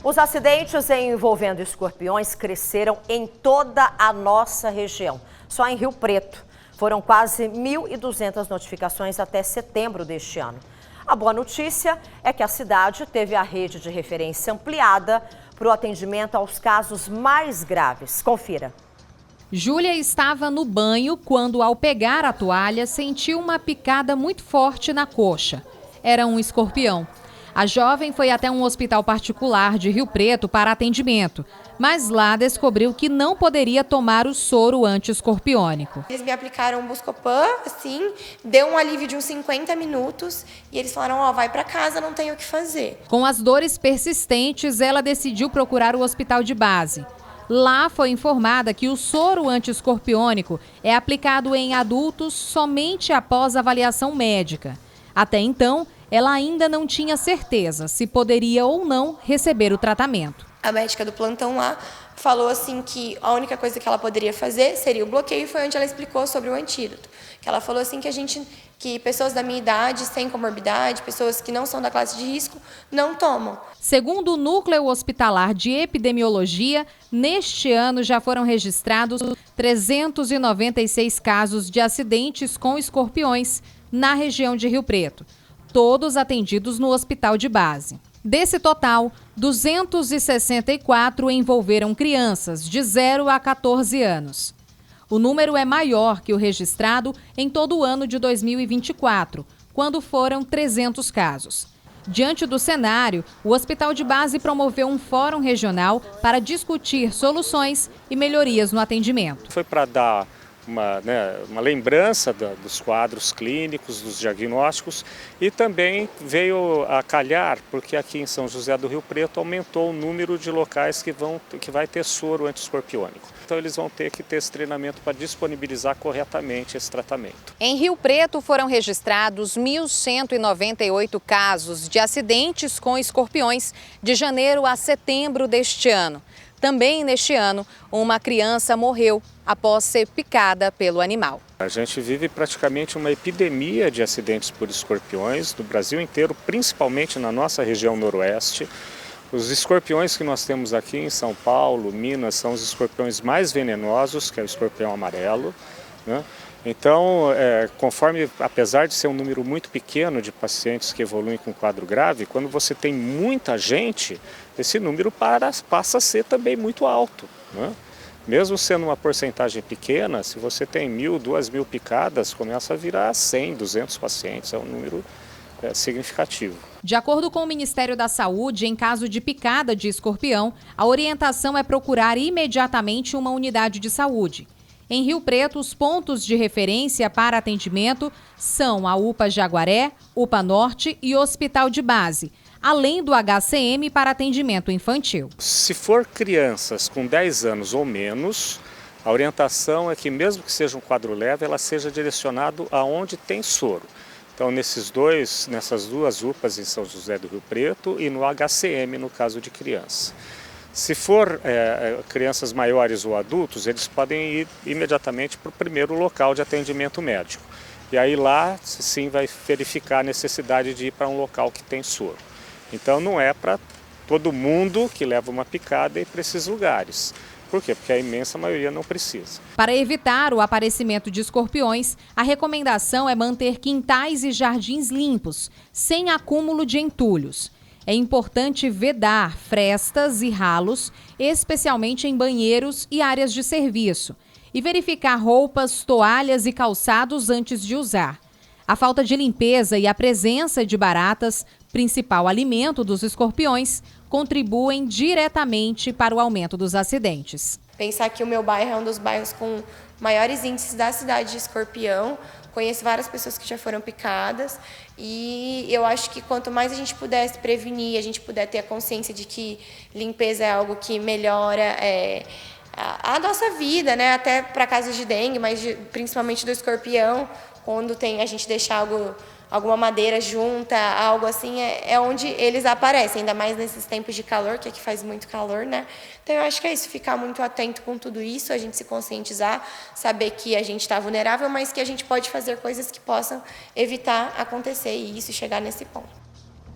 Os acidentes envolvendo escorpiões cresceram em toda a nossa região. Só em Rio Preto foram quase 1.200 notificações até setembro deste ano. A boa notícia é que a cidade teve a rede de referência ampliada para o atendimento aos casos mais graves. Confira. Júlia estava no banho quando, ao pegar a toalha, sentiu uma picada muito forte na coxa. Era um escorpião. A jovem foi até um hospital particular de Rio Preto para atendimento, mas lá descobriu que não poderia tomar o soro anti-escorpiônico. Eles me aplicaram um Buscopan, assim, deu um alívio de uns 50 minutos e eles falaram, vai para casa, não tem o que fazer. Com as dores persistentes, ela decidiu procurar o hospital de base. Lá foi informada que o soro anti-escorpiônico é aplicado em adultos somente após avaliação médica. Até então, ela ainda não tinha certeza se poderia ou não receber o tratamento. A médica do plantão lá falou assim que a única coisa que ela poderia fazer seria o bloqueio, foi onde ela explicou sobre o antídoto. Que ela falou assim que pessoas da minha idade, sem comorbidade, pessoas que não são da classe de risco, não tomam. Segundo o Núcleo Hospitalar de Epidemiologia, neste ano já foram registrados 396 casos de acidentes com escorpiões na região de Rio Preto, todos atendidos no hospital de base. Desse total, 264 envolveram crianças de 0 a 14 anos. O número é maior que o registrado em todo o ano de 2024, quando foram 300 casos. Diante do cenário, o hospital de base promoveu um fórum regional para discutir soluções e melhorias no atendimento. Foi para dar uma lembrança dos quadros clínicos, dos diagnósticos, e também veio a calhar, porque aqui em São José do Rio Preto aumentou o número de locais que vai ter soro anti-escorpiônico. Então eles vão ter que ter esse treinamento para disponibilizar corretamente esse tratamento. Em Rio Preto foram registrados 1.198 casos de acidentes com escorpiões de janeiro a setembro deste ano. Também neste ano, uma criança morreu após ser picada pelo animal. A gente vive praticamente uma epidemia de acidentes por escorpiões no Brasil inteiro, principalmente na nossa região noroeste. Os escorpiões que nós temos aqui em São Paulo, Minas, são os escorpiões mais venenosos, que é o escorpião amarelo, né? Então, apesar de ser um número muito pequeno de pacientes que evoluem com quadro grave, quando você tem muita gente, esse número passa a ser também muito alto, né? Mesmo sendo uma porcentagem pequena, se você tem 1.000, 2.000 picadas, começa a virar 100, 200 pacientes, é um número significativo. De acordo com o Ministério da Saúde, em caso de picada de escorpião, a orientação é procurar imediatamente uma unidade de saúde. Em Rio Preto, os pontos de referência para atendimento são a UPA Jaguaré, UPA Norte e Hospital de Base, além do HCM para atendimento infantil. Se for crianças com 10 anos ou menos, a orientação é que, mesmo que seja um quadro leve, ela seja direcionado aonde tem soro. Então, nessas duas UPAs em São José do Rio Preto e no HCM, no caso de criança. Se for crianças maiores ou adultos, eles podem ir imediatamente para o primeiro local de atendimento médico. E aí lá, sim, vai verificar a necessidade de ir para um local que tem soro. Então não é para todo mundo que leva uma picada ir para esses lugares. Por quê? Porque a imensa maioria não precisa. Para evitar o aparecimento de escorpiões, a recomendação é manter quintais e jardins limpos, sem acúmulo de entulhos. É importante vedar frestas e ralos, especialmente em banheiros e áreas de serviço, e verificar roupas, toalhas e calçados antes de usar. A falta de limpeza e a presença de baratas, principal alimento dos escorpiões, contribuem diretamente para o aumento dos acidentes. Pensar que o meu bairro é um dos bairros com maiores índices da cidade de escorpião. Conheço várias pessoas que já foram picadas e eu acho que quanto mais a gente puder se prevenir, a gente puder ter a consciência de que limpeza é algo que melhora a nossa vida, né? Até para casos de dengue, mas principalmente do escorpião, quando a gente deixa alguma madeira junta, algo assim, é onde eles aparecem, ainda mais nesses tempos de calor, que aqui faz muito calor, né? Então eu acho que é isso, ficar muito atento com tudo isso, a gente se conscientizar, saber que a gente está vulnerável, mas que a gente pode fazer coisas que possam evitar acontecer isso e chegar nesse ponto.